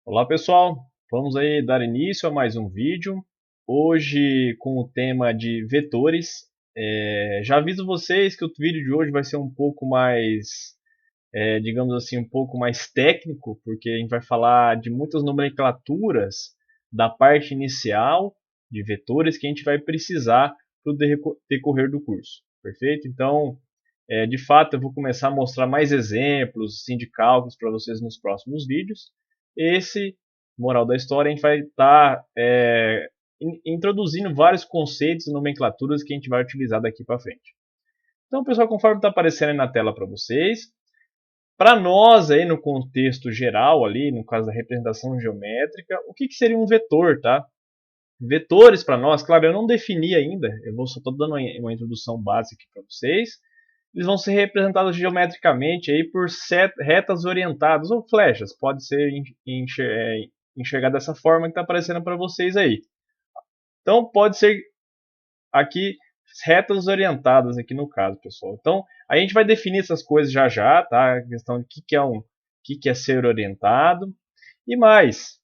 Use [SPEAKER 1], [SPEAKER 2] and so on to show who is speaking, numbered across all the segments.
[SPEAKER 1] Olá pessoal, vamos aí dar início a mais um vídeo, hoje com o tema de vetores. Já aviso vocês que o vídeo de hoje vai ser um pouco mais, digamos assim, um pouco mais técnico, porque a gente vai falar de muitas nomenclaturas da parte inicial de vetores que a gente vai precisar para o decorrer do curso, perfeito? Então, de fato, eu vou começar a mostrar mais exemplos assim, de cálculos para vocês nos próximos vídeos. Esse, moral da história, a gente vai estar introduzindo vários conceitos e nomenclaturas que a gente vai utilizar daqui para frente. Então, pessoal, conforme está aparecendo aí na tela para vocês, para nós aí no contexto geral ali, no caso da representação geométrica, o que seria um vetor, tá? Vetores para nós, claro, eu não defini ainda, eu vou só estou dando uma introdução básica aqui para vocês. Eles vão ser representados geometricamente aí por retas orientadas ou flechas. Pode ser enxergado dessa forma que está aparecendo para vocês aí. Então pode ser aqui retas orientadas aqui no caso, pessoal. Então a gente vai definir essas coisas já já, tá? A questão de que é ser orientado e mais.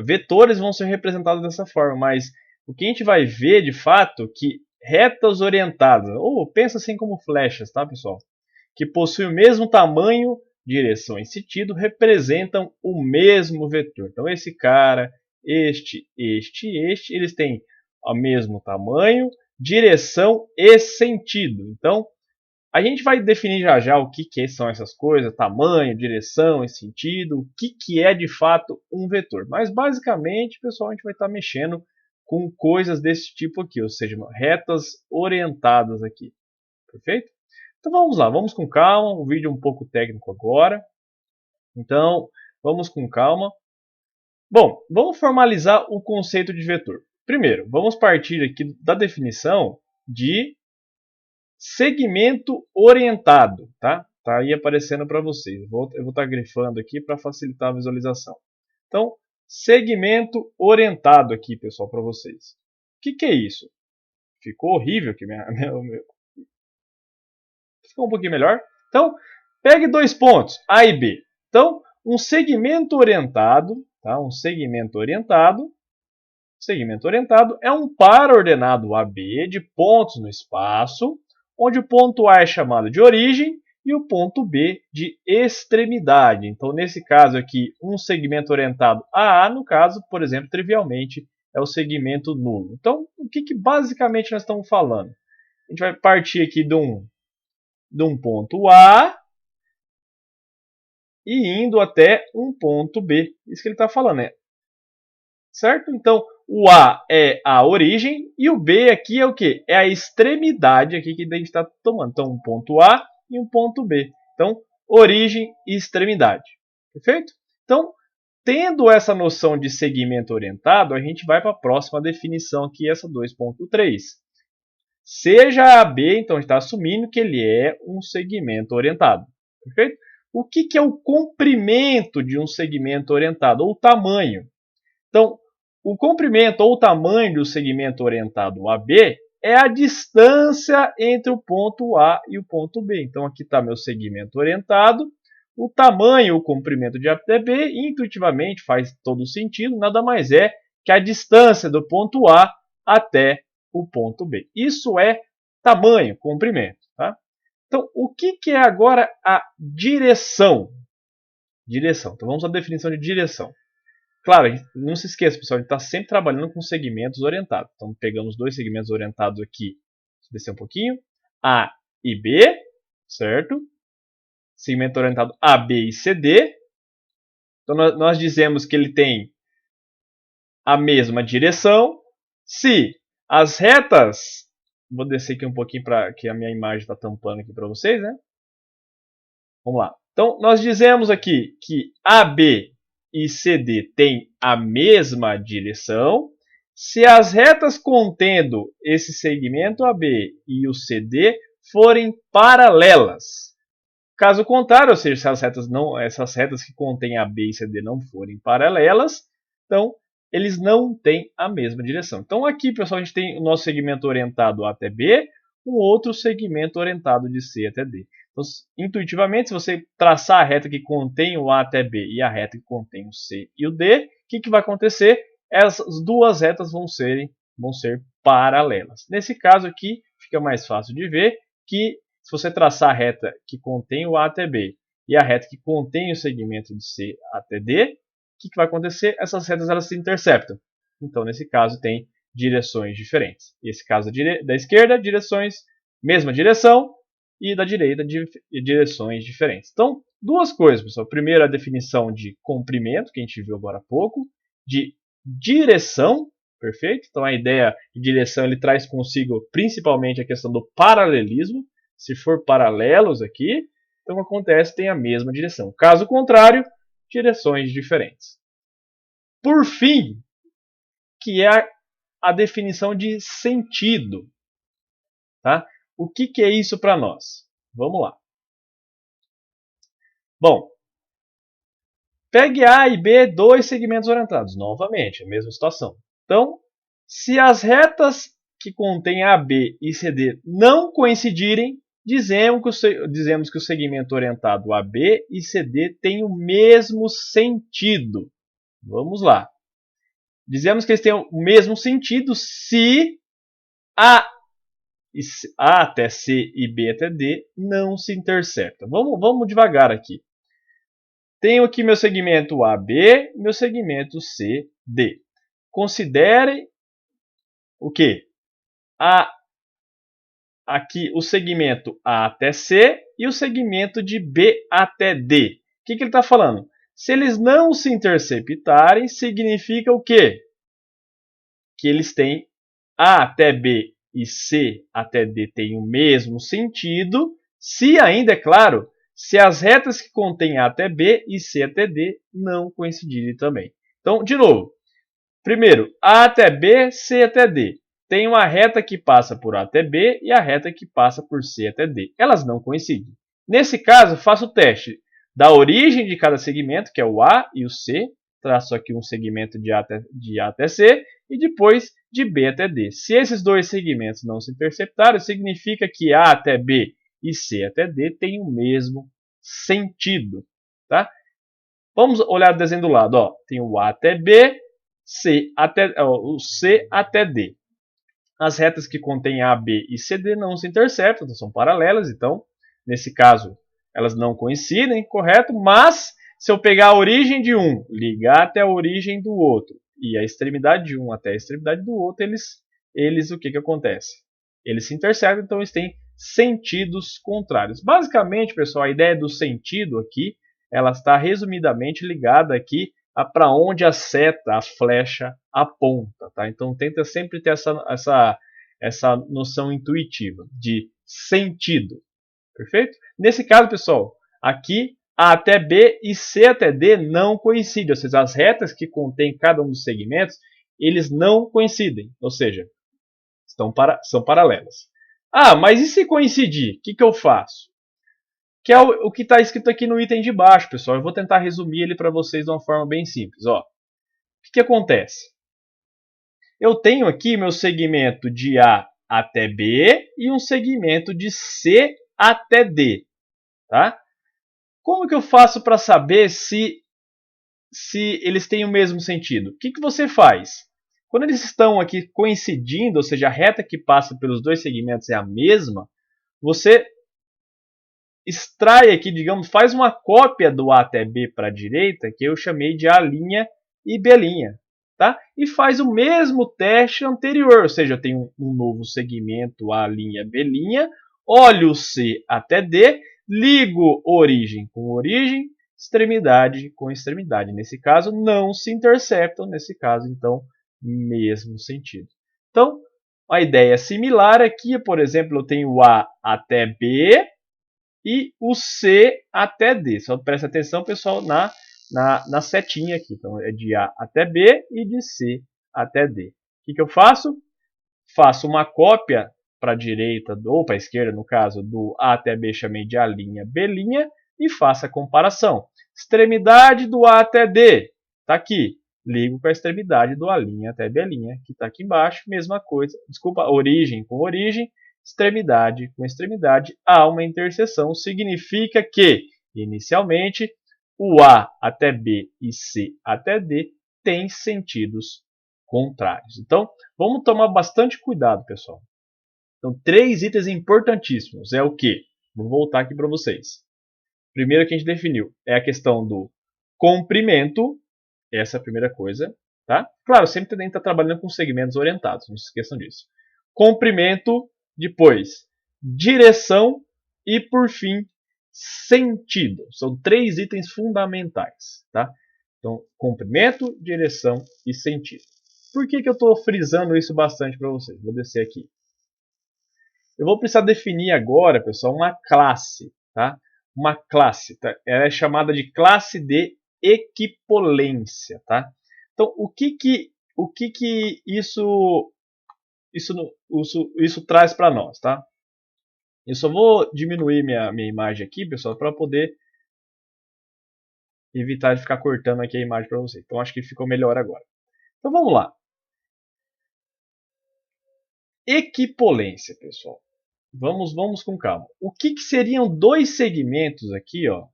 [SPEAKER 1] Vetores vão ser representados dessa forma, mas o que a gente vai ver de fato que retas orientadas, ou pensa assim como flechas, tá pessoal? Que possuem o mesmo tamanho, direção e sentido, representam o mesmo vetor. Então esse cara, este, eles têm o mesmo tamanho, direção e sentido. Então a gente vai definir já já o que são essas coisas, tamanho, direção e sentido, o que é de fato um vetor. Mas basicamente, pessoal, a gente vai estar mexendo com coisas desse tipo aqui, ou seja, retas orientadas aqui. Perfeito? Então vamos lá, vamos com calma, o vídeo é um pouco técnico agora. Então, vamos com calma. Bom, vamos formalizar o conceito de vetor. Primeiro, vamos partir aqui da definição de segmento orientado, tá? Tá aí aparecendo para vocês. Eu vou estar grifando aqui para facilitar a visualização. Então, segmento orientado aqui, pessoal, para vocês. O que é isso? Ficou horrível aqui, ficou um pouquinho melhor. Então, pegue dois pontos, A e B. Então, um segmento orientado, tá? Segmento orientado é um par ordenado AB de pontos no espaço, onde o ponto A é chamado de origem e o ponto B de extremidade. Então, nesse caso aqui, um segmento orientado a A, no caso, por exemplo, trivialmente, é o segmento nulo. Então, o que basicamente nós estamos falando? A gente vai partir aqui de um ponto A e indo até um ponto B. Isso que ele está falando, né? Certo? Então, o A é a origem e o B aqui é o que? É a extremidade aqui que a gente está tomando. Então, um ponto A e um ponto B. Então, origem e extremidade. Perfeito? Então, tendo essa noção de segmento orientado, a gente vai para a próxima definição aqui, essa 2.3. Seja AB, então a gente está assumindo que ele é um segmento orientado. Perfeito? O que é o comprimento de um segmento orientado? Ou o tamanho? Então, o comprimento ou o tamanho do segmento orientado AB é a distância entre o ponto A e o ponto B. Então, aqui está meu segmento orientado. O tamanho, o comprimento de A até B, intuitivamente faz todo sentido, nada mais é que a distância do ponto A até o ponto B. Isso é tamanho, comprimento. Tá? Então, o que é agora a direção? Direção. Então, vamos à definição de direção. Claro, não se esqueça, pessoal, a gente está sempre trabalhando com segmentos orientados. Então, pegamos dois segmentos orientados aqui. Deixa eu descer um pouquinho. A e B, certo? Segmento orientado A, B e CD. Então, nós dizemos que ele tem a mesma direção. Se as retas... Vou descer aqui um pouquinho para que a minha imagem está tampando aqui para vocês, né? Vamos lá. Então, nós dizemos aqui que AB e CD têm a mesma direção se as retas contendo esse segmento AB e o CD forem paralelas. Caso contrário, ou seja, se essas retas que contêm AB e CD não forem paralelas, então eles não têm a mesma direção. Então aqui, pessoal, a gente tem o nosso segmento orientado A até B, um outro segmento orientado de C até D. Então, intuitivamente, se você traçar a reta que contém o A até B e a reta que contém o C e o D, o que vai acontecer? Essas duas retas vão ser paralelas. Nesse caso aqui, fica mais fácil de ver que se você traçar a reta que contém o A até B e a reta que contém o segmento de C até D, o que vai acontecer? Essas retas elas se interceptam. Então, nesse caso, tem direções diferentes. Nesse caso da esquerda, mesma direção, e da direita, direções diferentes. Então, duas coisas, pessoal. Primeiro, a definição de comprimento, que a gente viu agora há pouco, de direção, perfeito? Então, a ideia de direção ele traz consigo principalmente a questão do paralelismo. Se for paralelos aqui, então acontece tem a mesma direção. Caso contrário, direções diferentes. Por fim, que é a definição de sentido. Tá? O que é isso para nós? Vamos lá. Bom, pegue A e B, dois segmentos orientados. Novamente, a mesma situação. Então, se as retas que contêm AB e CD não coincidirem, dizemos que o segmento orientado AB e CD tem o mesmo sentido. Vamos lá. Dizemos que eles têm o mesmo sentido se A até C e B até D não se interceptam. Vamos devagar aqui. Tenho aqui meu segmento AB, meu segmento CD. Considere o quê? Aqui o segmento A até C e o segmento de B até D. O que ele está falando? Se eles não se interceptarem, significa o quê? Que eles têm A até B e C até D têm o mesmo sentido, se ainda, é claro, se as retas que contêm A até B e C até D não coincidirem também. Então, de novo, primeiro, A até B, C até D. Tem uma reta que passa por A até B e a reta que passa por C até D. Elas não coincidem. Nesse caso, faço o teste da origem de cada segmento, que é o A e o C. Traço aqui um segmento de A até C e depois de B até D. Se esses dois segmentos não se interceptarem, significa que A até B e C até D têm o mesmo sentido. Tá? Vamos olhar o desenho do lado. Ó. Tem o A até B, o C até D. As retas que contêm A, B e CD não se interceptam, então são paralelas, então, nesse caso, elas não coincidem, correto? Mas, se eu pegar a origem de um, ligar até a origem do outro, e a extremidade de um até a extremidade do outro, eles o que acontece? Eles se interceptam, então eles têm sentidos contrários. Basicamente, pessoal, a ideia do sentido aqui, ela está resumidamente ligada aqui para onde a seta, a flecha, aponta. Tá? Então, tenta sempre ter essa noção intuitiva de sentido. Perfeito? Nesse caso, pessoal, aqui A até B e C até D não coincidem. Ou seja, as retas que contêm cada um dos segmentos, eles não coincidem. Ou seja, são paralelas. Ah, mas e se coincidir? O que eu faço? Que é o que está escrito aqui no item de baixo, pessoal. Eu vou tentar resumir ele para vocês de uma forma bem simples. Ó. O que acontece? Eu tenho aqui meu segmento de A até B e um segmento de C até D. Tá? Como que eu faço para saber se eles têm o mesmo sentido? O que você faz? Quando eles estão aqui coincidindo, ou seja, a reta que passa pelos dois segmentos é a mesma, você extrai aqui, digamos, faz uma cópia do A até B para a direita, que eu chamei de A' e B', tá? E faz o mesmo teste anterior, ou seja, eu tenho um novo segmento A', B', olho o C até D, ligo origem com origem, extremidade com extremidade. Nesse caso, não se interceptam, nesse caso, então, mesmo sentido. Então, a ideia similar aqui, por exemplo, eu tenho A até B, e o C até D. Só presta atenção, pessoal, na setinha aqui. Então, é de A até B e de C até D. O que eu faço? Faço uma cópia para a direita ou para a esquerda, no caso, do A até B, chamei de A', B', e faço a comparação. Extremidade do A até D, está aqui. Ligo com a extremidade do A' até B', que está aqui embaixo. Mesma coisa. Desculpa, origem com origem. extremidade com extremidade, há uma interseção. Significa que, inicialmente, o A até B e C até D têm sentidos contrários. Então, vamos tomar bastante cuidado, pessoal. Então, 3 itens importantíssimos. É o que? Vou voltar aqui para vocês. Primeiro que a gente definiu é a questão do comprimento. Essa é a primeira coisa. Tá? Claro, sempre tem que estar trabalhando com segmentos orientados. Não se esqueçam disso. Comprimento, depois direção e, por fim, sentido. São 3 itens fundamentais. Tá? Então, comprimento, direção e sentido. Por que eu estou frisando isso bastante para vocês? Vou descer aqui. Eu vou precisar definir agora, pessoal, uma classe. Tá? Uma classe. Tá? Ela é chamada de classe de equipolência. Tá? Então, o que isso traz para nós? Tá? Eu só vou diminuir minha imagem aqui, pessoal, para poder evitar de ficar cortando aqui a imagem para vocês. Então, acho que ficou melhor agora. Então, vamos lá. Equipolência, pessoal. Vamos com calma. O que seriam 2 segmentos aqui? Ó?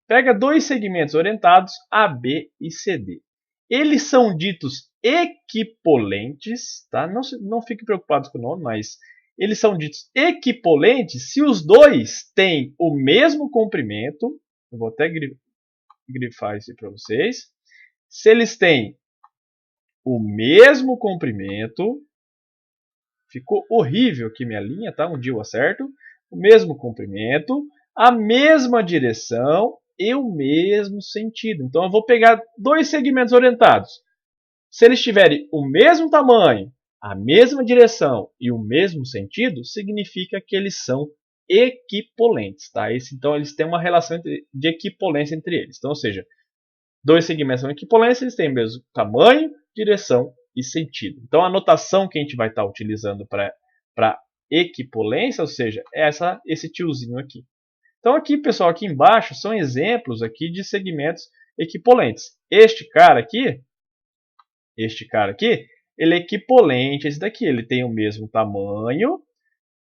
[SPEAKER 1] Pega 2 segmentos orientados, AB e CD. Eles são ditos equipolentes. Tá? Não fiquem preocupados com o nome, mas eles são ditos equipolentes se os dois têm o mesmo comprimento. Eu vou até grifar isso para vocês. Se eles têm o mesmo comprimento, ficou horrível aqui minha linha, tá? Um dia eu acerto. O mesmo comprimento, a mesma direção e o mesmo sentido. Então eu vou pegar 2 segmentos orientados. Se eles tiverem o mesmo tamanho, a mesma direção e o mesmo sentido, significa que eles são equipolentes. Tá? Então eles têm uma relação de equipolência entre eles. Então, ou seja, 2 segmentos são equipolentes, eles têm o mesmo tamanho, direção e sentido. Então a notação que a gente vai estar utilizando para equipolência, ou seja, é esse tiozinho aqui. Então aqui, pessoal, aqui embaixo são exemplos aqui de segmentos equipolentes. Este cara aqui, ele é equipolente a esse daqui. Ele tem o mesmo tamanho,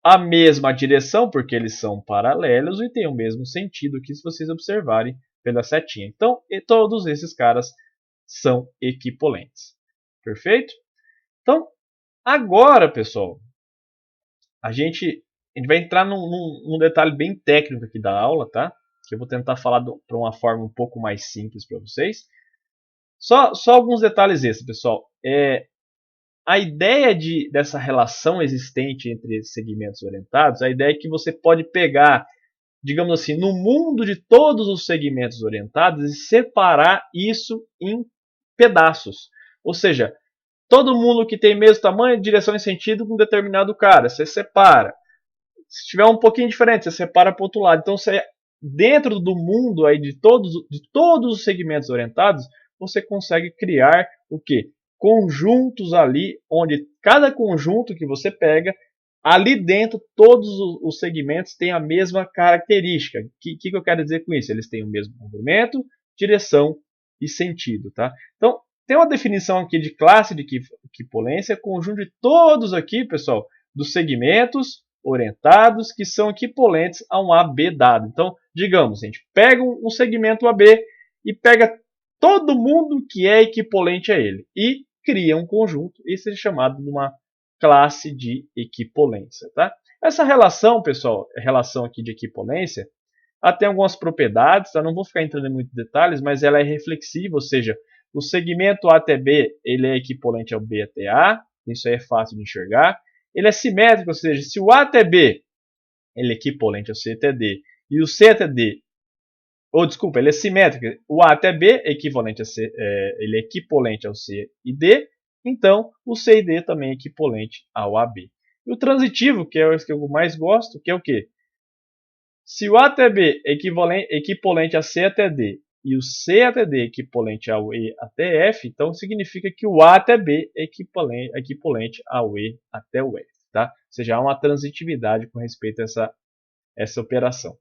[SPEAKER 1] a mesma direção, porque eles são paralelos, e tem o mesmo sentido aqui, se vocês observarem pela setinha. Então, todos esses caras são equipolentes. Perfeito? Então, agora, pessoal, a gente vai entrar num detalhe bem técnico aqui da aula, tá? Que eu vou tentar falar para uma forma um pouco mais simples para vocês. Só alguns detalhes extras, pessoal. A ideia dessa relação existente entre segmentos orientados, a ideia é que você pode pegar, digamos assim, no mundo de todos os segmentos orientados e separar isso em pedaços. Ou seja, todo mundo que tem mesmo tamanho, direção e sentido com um determinado cara, você separa. Se tiver um pouquinho diferente, você separa para o outro lado. Então, dentro do mundo aí de todos os segmentos orientados, você consegue criar o quê? Conjuntos ali, onde cada conjunto que você pega, ali dentro todos os segmentos têm a mesma característica. O que eu quero dizer com isso? Eles têm o mesmo comprimento, direção e sentido. Tá? Então, tem uma definição aqui de classe de equipolência, conjunto de todos aqui, pessoal, dos segmentos orientados que são equipolentes a um AB dado. Então, digamos, a gente pega um segmento AB e pega todo mundo que é equipolente a ele e cria um conjunto. Isso é chamado de uma classe de equipolência. Tá? Essa relação, pessoal, relação aqui de equipolência, ela tem algumas propriedades, tá? Não vou ficar entrando em muitos detalhes, mas ela é reflexiva, ou seja, o segmento A até B ele é equivalente ao B até A, isso aí é fácil de enxergar. Ele é simétrico, ou seja, se o A até B ele é equivalente ao C até D e o C até D, ele é simétrico, o A até B é equivalente a C, ele é equivalente ao C e D, então o C e D também é equivalente ao AB. E o transitivo, que é o que eu mais gosto, que é o quê? Se o A até B é equivalente a C até D e o C até D é equivalente ao E até F, então significa que o A até B é equivalente ao E até o F. Tá? Ou seja, há uma transitividade com respeito a essa operação.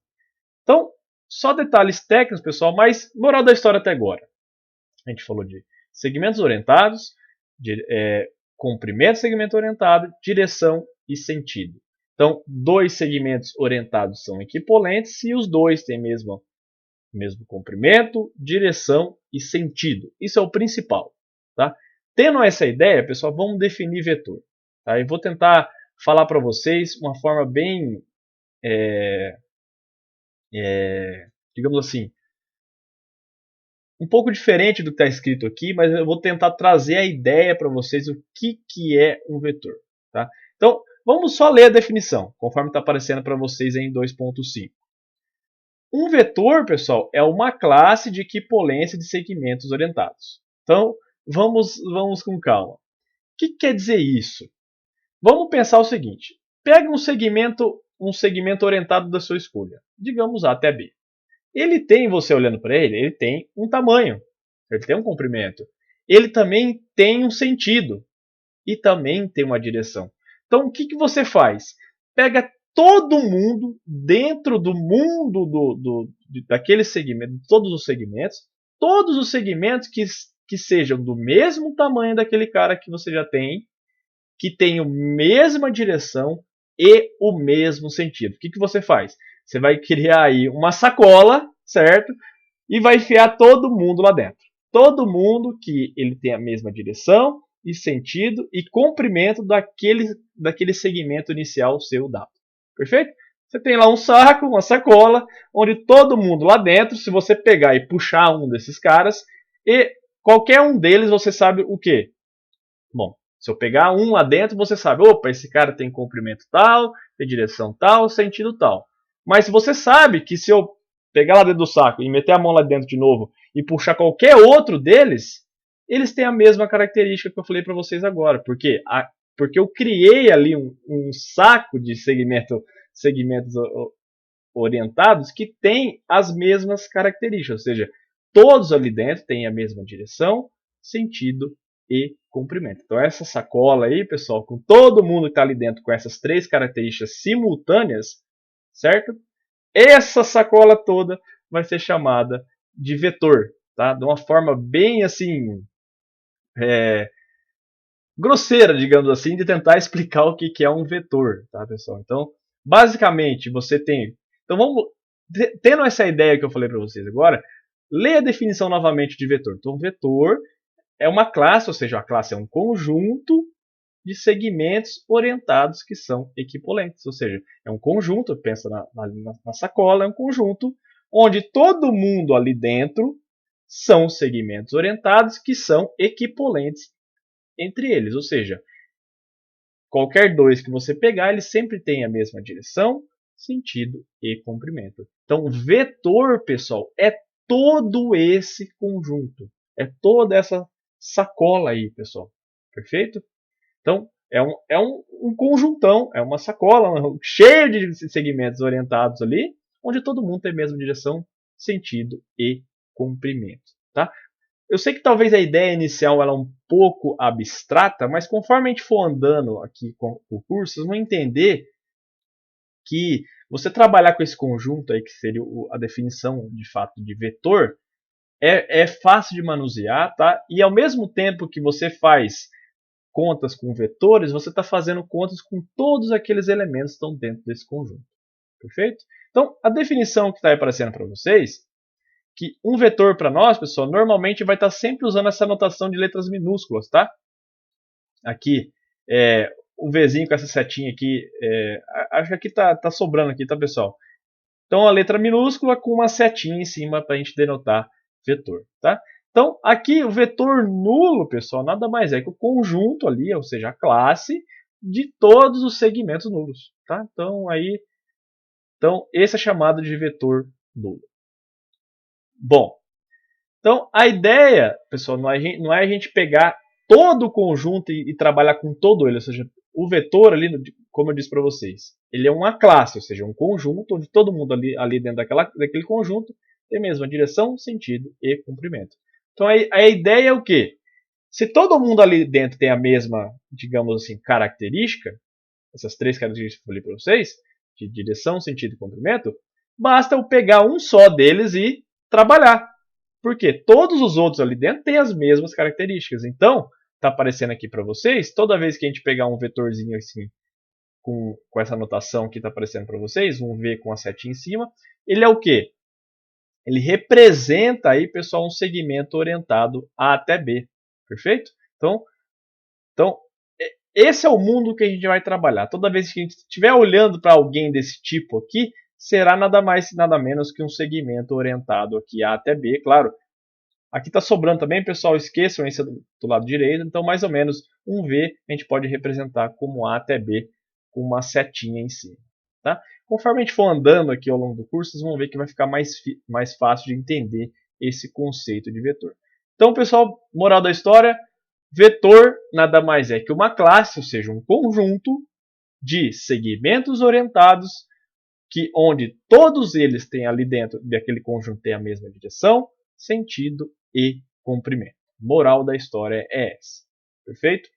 [SPEAKER 1] Então, só detalhes técnicos, pessoal, mas moral da história até agora. A gente falou de segmentos orientados, comprimento de segmento orientado, direção e sentido. Então, dois segmentos orientados são equipolentes se os dois têm mesmo comprimento, direção e sentido. Isso é o principal. Tá? Tendo essa ideia, pessoal, vamos definir vetor. Tá? Eu vou tentar falar para vocês uma forma bem, digamos assim, um pouco diferente do que está escrito aqui, mas eu vou tentar trazer a ideia para vocês o que é um vetor. Tá? Então, vamos só ler a definição, conforme está aparecendo para vocês em 2.5. Um vetor, pessoal, é uma classe de equipolência de segmentos orientados. Então, vamos com calma. O que quer dizer isso? Vamos pensar o seguinte. Pega um segmento orientado da sua escolha. Digamos A até B. Ele tem, você olhando para ele tem um tamanho. Ele tem um comprimento. Ele também tem um sentido. E também tem uma direção. Então, o que você faz? Pega todo mundo dentro do mundo daquele segmento, todos os segmentos que sejam do mesmo tamanho daquele cara que você já tem, que tenham a mesma direção e o mesmo sentido. O que você faz? Você vai criar aí uma sacola, certo? E vai enfiar todo mundo lá dentro. Todo mundo que ele tem a mesma direção e sentido e comprimento daquele segmento inicial seu dado. Perfeito? Você tem lá um saco, uma sacola, onde todo mundo lá dentro, se você pegar e puxar um desses caras, e qualquer um deles você sabe o quê? Bom, se eu pegar um lá dentro, você sabe, opa, esse cara tem comprimento tal, tem direção tal, sentido tal. Mas você sabe que se eu pegar lá dentro do saco e meter a mão lá dentro de novo e puxar qualquer outro deles, eles têm a mesma característica que eu falei para vocês agora. Por quê? Porque eu criei ali um saco de segmentos orientados que tem as mesmas características. Ou seja, todos ali dentro têm a mesma direção, sentido e comprimento. Então essa sacola aí, pessoal, com todo mundo que está ali dentro com essas três características simultâneas, certo? Essa sacola toda vai ser chamada de vetor, tá? De uma forma bem assim grosseira, digamos assim, de tentar explicar o que é um vetor, tá, pessoal? Então, basicamente, você tem... Então, tendo essa ideia que eu falei para vocês agora, leia a definição novamente de vetor. Então, vetor é uma classe, ou seja, a classe é um conjunto de segmentos orientados que são equipolentes. Ou seja, é um conjunto, pensa na sacola, é um conjunto onde todo mundo ali dentro são segmentos orientados que são equipolentes entre eles. Ou seja, qualquer dois que você pegar, eles sempre têm a mesma direção, sentido e comprimento. Então, vetor, pessoal, é todo esse conjunto. É toda essa sacola aí, pessoal. Perfeito? Então, é um conjuntão, é uma sacola cheia de segmentos orientados ali, onde todo mundo tem a mesma direção, sentido e comprimento. Tá? Eu sei que talvez a ideia inicial ela é um pouco abstrata, mas conforme a gente for andando aqui com o curso, vocês vão entender que você trabalhar com esse conjunto aí, que seria a definição de fato de vetor, é fácil de manusear, tá? E ao mesmo tempo que você faz contas com vetores, você está fazendo contas com todos aqueles elementos que estão dentro desse conjunto. Perfeito? Então, a definição que está aparecendo para vocês, que um vetor para nós, pessoal, normalmente vai estar sempre usando essa notação de letras minúsculas, tá? Aqui, o Vzinho com essa setinha aqui, acho que aqui tá sobrando aqui, tá, pessoal? Então, a letra minúscula com uma setinha em cima para a gente denotar vetor, tá? Então, aqui o vetor nulo, pessoal, nada mais é que o conjunto ali, ou seja, a classe de todos os segmentos nulos, tá? Então esse é chamado de vetor nulo. Bom, então a ideia, pessoal, não é a gente pegar todo o conjunto e trabalhar com todo ele, ou seja, o vetor ali, como eu disse para vocês, ele é uma classe, ou seja, um conjunto onde todo mundo ali dentro daquele conjunto tem a mesma direção, sentido e comprimento. Então a ideia é o quê? Se todo mundo ali dentro tem a mesma, digamos assim, característica, essas três características que eu falei para vocês, de direção, sentido e comprimento, basta eu pegar um só deles e trabalhar. Porque todos os outros ali dentro têm as mesmas características. Então, está aparecendo aqui para vocês, toda vez que a gente pegar um vetorzinho assim, com essa notação que está aparecendo para vocês, um V com a setinha em cima, ele é o quê? Ele representa aí, pessoal, um segmento orientado A até B. Perfeito? Então, esse é o mundo que a gente vai trabalhar. Toda vez que a gente estiver olhando para alguém desse tipo aqui, será nada mais nada menos que um segmento orientado aqui A até B. Claro, aqui está sobrando também, pessoal, esqueçam esse do lado direito. Então, mais ou menos, um V a gente pode representar como A até B, com uma setinha em cima. Tá? Conforme a gente for andando aqui ao longo do curso, vocês vão ver que vai ficar mais fácil de entender esse conceito de vetor. Então, pessoal, moral da história, vetor nada mais é que uma classe, ou seja, um conjunto de segmentos orientados, onde todos eles têm ali dentro daquele conjunto têm a mesma direção, sentido e comprimento. Moral da história é essa. Perfeito?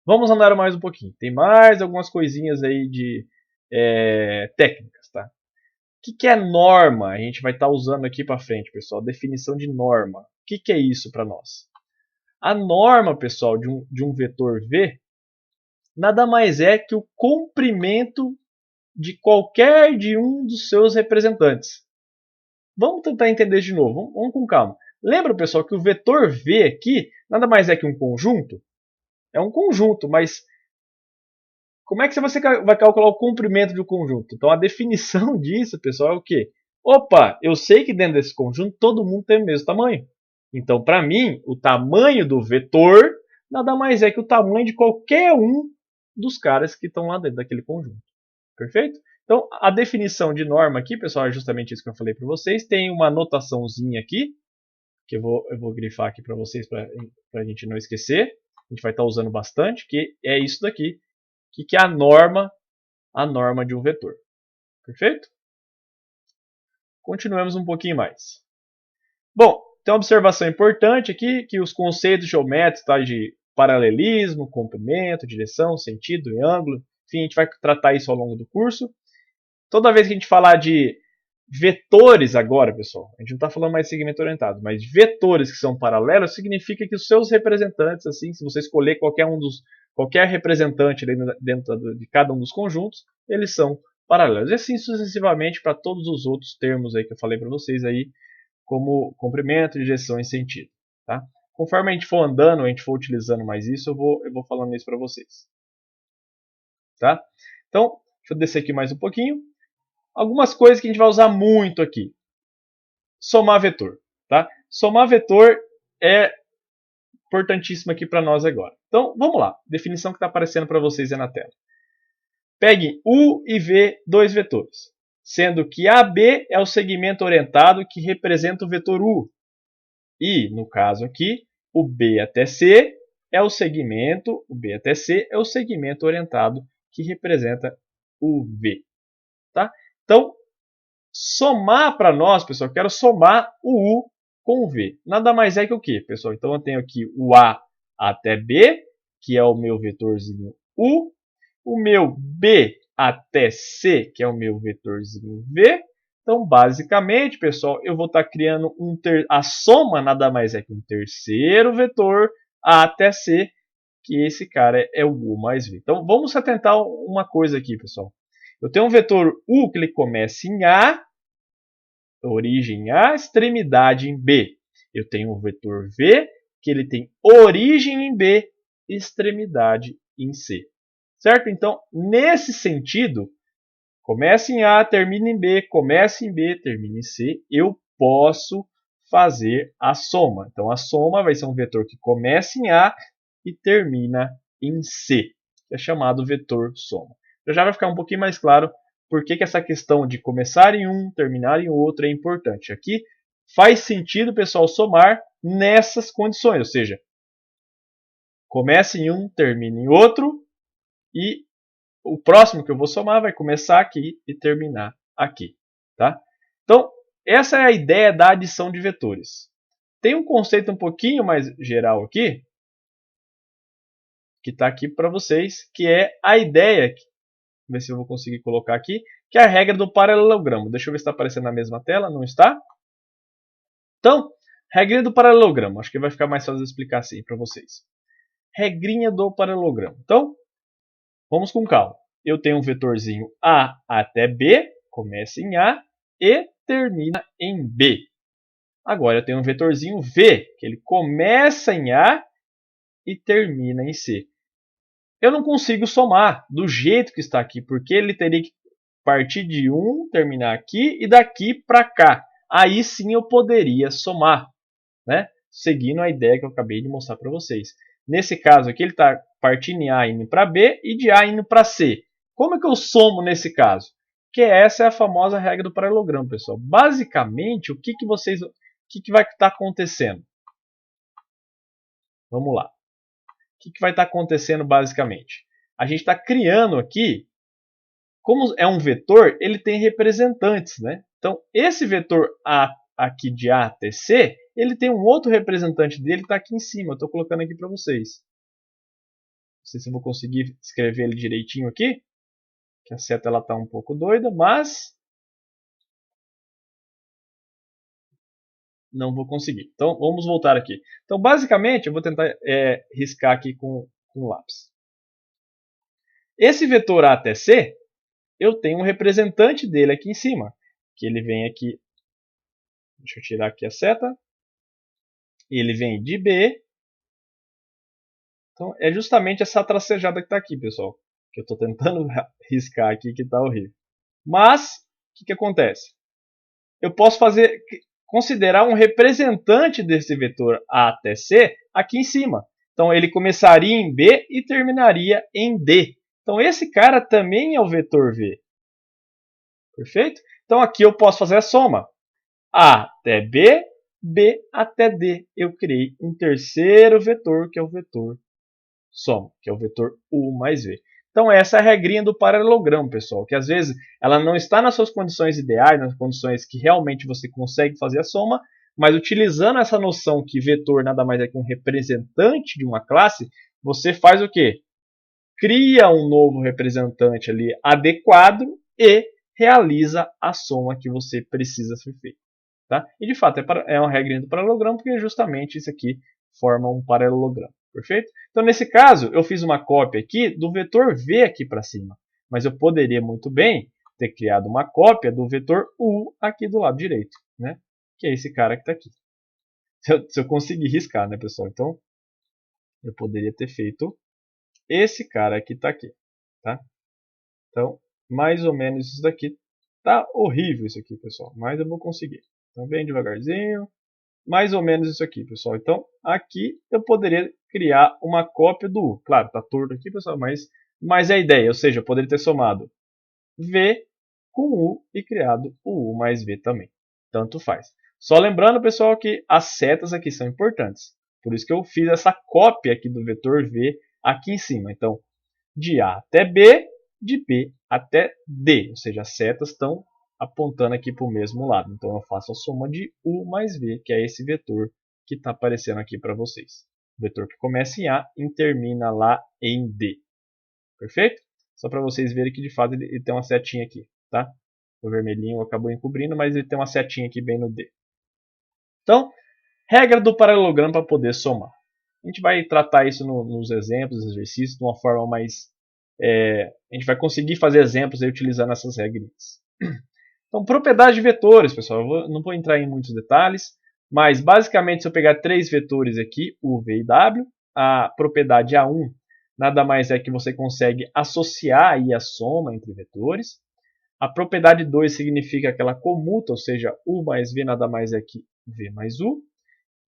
[SPEAKER 1] Vamos andar mais um pouquinho. Tem mais algumas coisinhas aí de técnicas, tá? O que é norma? A gente vai estar usando aqui para frente, pessoal. Definição de norma. O que é isso para nós? A norma, pessoal, de um vetor V nada mais é que o comprimento de qualquer de um dos seus representantes. Vamos tentar entender de novo. Vamos com calma. Lembra, pessoal, que o vetor V aqui nada mais é que um conjunto? É um conjunto, mas como é que você vai calcular o comprimento de um conjunto? Então a definição disso, pessoal, é o quê? Opa, eu sei que dentro desse conjunto todo mundo tem o mesmo tamanho. Então, para mim, o tamanho do vetor nada mais é que o tamanho de qualquer um dos caras que estão lá dentro daquele conjunto. Perfeito? Então, a definição de norma aqui, pessoal, é justamente isso que eu falei para vocês. Tem uma notaçãozinha aqui, que eu vou grifar aqui para vocês, para a gente não esquecer. A gente vai estar usando bastante, que é isso daqui, que é a norma de um vetor. Perfeito? Continuemos um pouquinho mais. Bom, tem uma observação importante aqui, que os conceitos geométricos tá, de paralelismo, comprimento, direção, sentido e ângulo, enfim, a gente vai tratar isso ao longo do curso. Toda vez que a gente falar de vetores agora, pessoal, a gente não está falando mais de segmento orientado, mas vetores que são paralelos, significa que os seus representantes, assim, se você escolher qualquer representante dentro de cada um dos conjuntos, eles são paralelos. E assim sucessivamente para todos os outros termos aí que eu falei para vocês aí, como comprimento, direção e sentido. Tá? Conforme a gente for andando, a gente for utilizando mais isso, eu vou falando isso para vocês. Tá? Então, deixa eu descer aqui mais um pouquinho. Algumas coisas que a gente vai usar muito aqui. Somar vetor. Tá? Somar vetor é importantíssimo aqui para nós agora. Então, vamos lá. Definição que está aparecendo para vocês aí na tela. Pegue U e V, dois vetores, sendo que AB é o segmento orientado que representa o vetor U. E, no caso aqui, o B até C é o segmento orientado que representa o V. Tá? Então, somar para nós, pessoal, eu quero somar o U com o V. Nada mais é que o quê, pessoal? Então eu tenho aqui o A até B, que é o meu vetorzinho U, o meu B até C, que é o meu vetorzinho V. Então, basicamente, pessoal, eu vou estar criando a soma nada mais é que um terceiro vetor A até C, que esse cara é o U mais V. Então, vamos atentar a uma coisa aqui, pessoal. Eu tenho um vetor U que ele começa em A, origem A, extremidade em B. Eu tenho um vetor V que ele tem origem em B, extremidade em C. Certo? Então, nesse sentido, começa em A, termina em B, começa em B, termina em C, eu posso fazer a soma. Então, a soma vai ser um vetor que começa em A e termina em C. É chamado vetor soma. Já vai ficar um pouquinho mais claro por que essa questão de começar em um, terminar em outro é importante. Aqui faz sentido, pessoal, somar nessas condições, ou seja, começa em um, termina em outro, e o próximo que eu vou somar vai começar aqui e terminar aqui. Tá? Então, essa é a ideia da adição de vetores. Tem um conceito um pouquinho mais geral aqui, que está aqui para vocês, que é a ideia, ver se eu vou conseguir colocar aqui, que é a regra do paralelogramo. Deixa eu ver se está aparecendo na mesma tela, não está? Então, regrinha do paralelogramo. Acho que vai ficar mais fácil de explicar assim para vocês. Regrinha do paralelogramo. Então, Vamos com calma. Eu tenho um vetorzinho A até B, começa em A e termina em B. Agora eu tenho um vetorzinho V, que ele começa em A e termina em C. Eu não consigo somar do jeito que está aqui, porque ele teria que partir de 1, terminar aqui e daqui para cá. Aí sim eu poderia somar, né? Seguindo a ideia que eu acabei de mostrar para vocês. Nesse caso aqui, ele está partindo em A indo para B e de A indo para C. Como é que eu somo nesse caso? Porque essa é a famosa regra do paralelogramo, pessoal. Basicamente, o que vai estar acontecendo? Vamos lá. O que vai estar acontecendo basicamente? A gente está criando aqui, como é um vetor, ele tem representantes, né? Então, esse vetor A aqui de A até C, ele tem um outro representante dele, está aqui em cima. Eu estou colocando aqui para vocês. Não sei se eu vou conseguir escrever ele direitinho aqui, que a seta está um pouco doida, mas não vou conseguir. Então, vamos voltar aqui. Então, basicamente, eu vou tentar riscar aqui com lápis. Esse vetor A até C, eu tenho um representante dele aqui em cima, que ele vem aqui, deixa eu tirar aqui a seta, ele vem de B, então é justamente essa tracejada que está aqui, pessoal, que eu estou tentando riscar aqui, que está horrível. Mas, o que acontece? Eu posso considerar um representante desse vetor A até C aqui em cima. Então ele começaria em B e terminaria em D. Então esse cara também é o vetor V. Perfeito? Então aqui eu posso fazer a soma. A até B, B até D. Eu criei um terceiro vetor, que é o vetor soma, que é o vetor U mais V. Então essa é a regrinha do paralelogramo, pessoal, que às vezes ela não está nas suas condições ideais, nas condições que realmente você consegue fazer a soma, mas utilizando essa noção que vetor nada mais é que um representante de uma classe, você faz o quê? Cria um novo representante ali adequado e realiza a soma que você precisa ser feita. Tá? E de fato é uma regrinha do paralelogramo, porque justamente isso aqui forma um paralelogramo. Perfeito? Então nesse caso eu fiz uma cópia aqui do vetor V aqui para cima, mas eu poderia muito bem ter criado uma cópia do vetor U aqui do lado direito, né? Que é esse cara que está aqui. Se eu conseguir riscar, né, pessoal? Então eu poderia ter feito esse cara que está aqui, tá? Então mais ou menos isso daqui. Tá horrível isso aqui, pessoal, mas eu vou conseguir. Então bem devagarzinho. Mais ou menos isso aqui, pessoal. Então, aqui eu poderia criar uma cópia do U. Claro, está torto aqui, pessoal, mas é a ideia. Ou seja, eu poderia ter somado V com U e criado o U mais V também. Tanto faz. Só lembrando, pessoal, que as setas aqui são importantes. Por isso que eu fiz essa cópia aqui do vetor V aqui em cima. Então, de A até B, de B até D. Ou seja, as setas estão apontando aqui para o mesmo lado. Então eu faço a soma de U mais V, que é esse vetor que está aparecendo aqui para vocês. O vetor que começa em A e termina lá em D. Perfeito? Só para vocês verem que de fato ele tem uma setinha aqui. Tá? O vermelhinho acabou encobrindo, mas ele tem uma setinha aqui bem no D. Então, regra do paralelogramo para poder somar. A gente vai tratar isso nos exemplos, exercícios, de uma forma mais... a gente vai conseguir fazer exemplos aí utilizando essas regrinhas. Então, propriedade de vetores, pessoal, não vou entrar em muitos detalhes, mas basicamente se eu pegar três vetores aqui, U, V e W, a propriedade A1 nada mais é que você consegue associar aí a soma entre vetores. A propriedade 2 significa que ela comuta, ou seja, U mais V nada mais é que V mais U.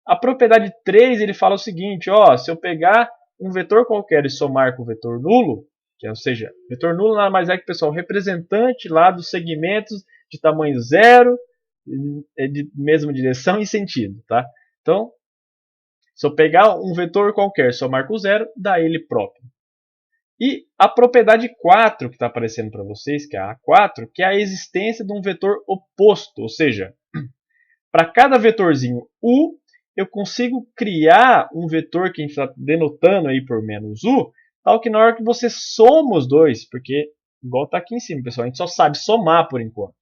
[SPEAKER 1] A propriedade 3 ele fala o seguinte, ó, se eu pegar um vetor qualquer e somar com o vetor nulo, ou seja, vetor nulo nada mais é que, pessoal, representante lá dos segmentos de tamanho zero, de mesma direção e sentido, tá? Então, se eu pegar um vetor qualquer, somar com zero, dá ele próprio. E a propriedade 4 que está aparecendo para vocês, que é a A4, que é a existência de um vetor oposto, ou seja, para cada vetorzinho U, eu consigo criar um vetor que a gente está denotando aí por menos U, tal que na hora que você soma os dois, porque igual está aqui em cima, pessoal, a gente só sabe somar por enquanto.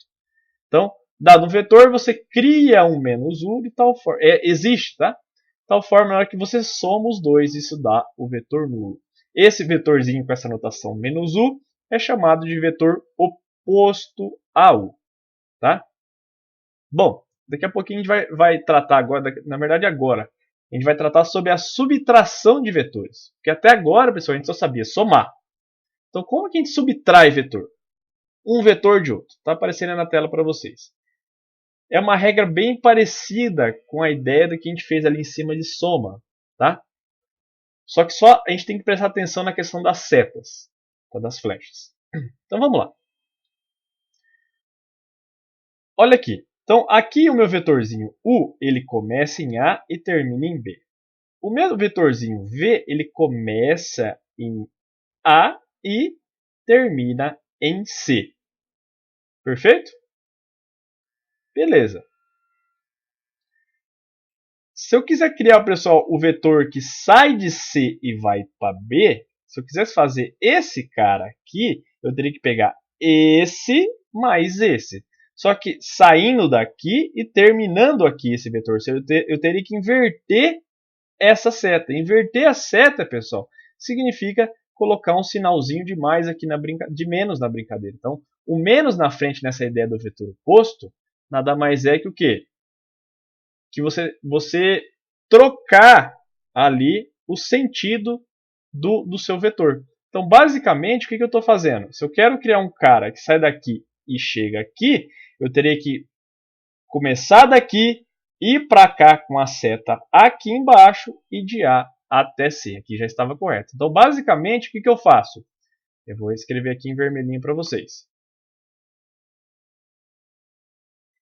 [SPEAKER 1] Então, dado um vetor, você cria um menos U de tal forma, existe, tá? De tal forma, na hora que você soma os dois, isso dá o vetor nulo. esse vetorzinho com essa notação menos U é chamado de vetor oposto a U. Tá? Bom, daqui a pouquinho a gente vai tratar agora, na verdade agora, a gente vai tratar sobre a subtração de vetores. Porque até agora, pessoal, a gente só sabia somar. Então, como que a gente subtrai vetor? Um vetor de outro. Está aparecendo aí na tela para vocês. É uma regra bem parecida com a ideia do que a gente fez ali em cima de soma. Tá? Só que a gente tem que prestar atenção na questão das setas, tá? Das flechas. Então vamos lá. Olha aqui. Então aqui o meu vetorzinho U, ele começa em A e termina em B. O meu vetorzinho V, ele começa em A e termina em C. Perfeito? Beleza. Se eu quiser criar, pessoal, o vetor que sai de C e vai para B, se eu quisesse fazer esse cara aqui, eu teria que pegar esse mais esse. Só que saindo daqui e terminando aqui esse vetor, eu teria que inverter essa seta. Inverter a seta, pessoal, significa colocar um sinalzinho de mais aqui de menos na brincadeira. Então, o menos na frente nessa ideia do vetor oposto, nada mais é que o quê? Que você trocar ali o sentido do seu vetor. Então, basicamente, o que eu estou fazendo? Se eu quero criar um cara que sai daqui e chega aqui, eu teria que começar daqui, ir para cá com a seta aqui embaixo e de A até C. Aqui já estava correto. Então, basicamente, o que eu faço? Eu vou escrever aqui em vermelhinho para vocês.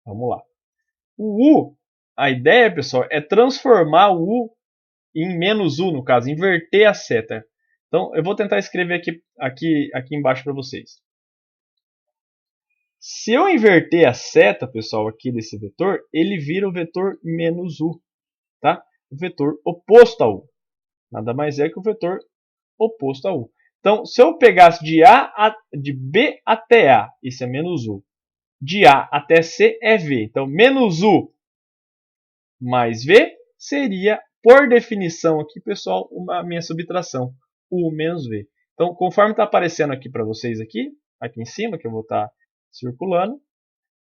[SPEAKER 1] Vamos lá. O U, a ideia, pessoal, é transformar o U em menos U, no caso, inverter a seta. Então, eu vou tentar escrever aqui embaixo para vocês. Se eu inverter a seta, pessoal, aqui desse vetor, ele vira o vetor menos U, tá? O vetor oposto a U. Nada mais é que o vetor oposto a U. Então, se eu pegasse de B até A, isso é menos U. De A até C é V. Então, menos U mais V seria, por definição aqui, pessoal, a minha subtração. U menos V. Então, conforme está aparecendo aqui para vocês aqui em cima, que eu vou estar circulando,